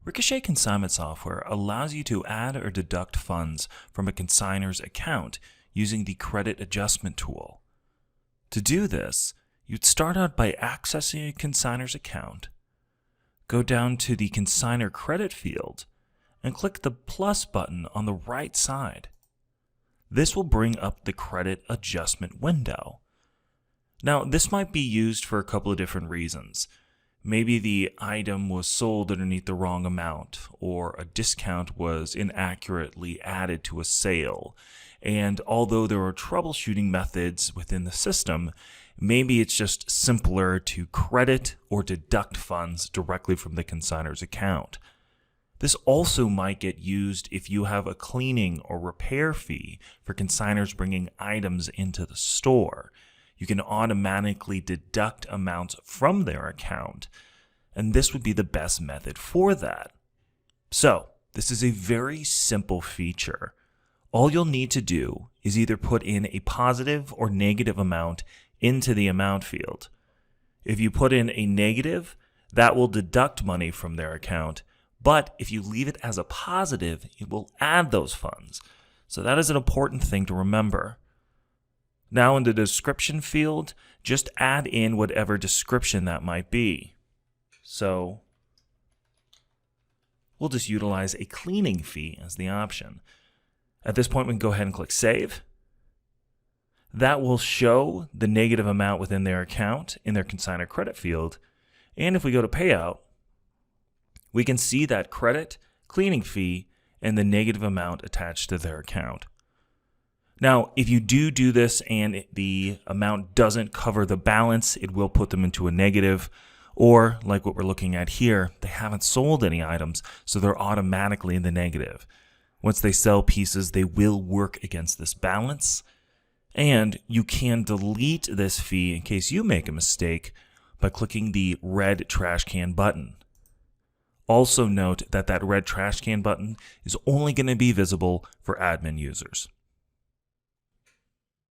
Ricochet consignment software allows you to add or deduct funds from a consignor's account using the credit adjustment tool. To do this, you'd start out by accessing a consignor's account, go down to the consignor credit field, and click the plus button on the right side. This will bring up the credit adjustment window. Now, this might be used for a couple of different reasons. Maybe the item was sold underneath the wrong amount, or a discount was inaccurately added to a sale. And although there are troubleshooting methods within the system, maybe it's just simpler to credit or deduct funds directly from the consignor's account. This also might get used if you have a cleaning or repair fee for consignors bringing items into the store. You can automatically deduct amounts from their account, and this would be the best method for that. So, this is a very simple feature. All you'll need to do is either put in a positive or negative amount into the amount field. If you put in a negative, that will deduct money from their account, but if you leave it as a positive, it will add those funds. So that is an important thing to remember. Now in the description field, just add in whatever description that might be. So we'll just utilize a cleaning fee as the option. At this point, we can go ahead and click Save. That will show the negative amount within their account in their consignor credit field. And if we go to Payout, we can see that credit, cleaning fee, and the negative amount attached to their account. Now, if you do this and the amount doesn't cover the balance, it will put them into a negative. Or, like what we're looking at here, they haven't sold any items, so they're automatically in the negative. Once they sell pieces, they will work against this balance. And you can delete this fee in case you make a mistake by clicking the red trash can button. Also note that that red trash can button is only going to be visible for admin users.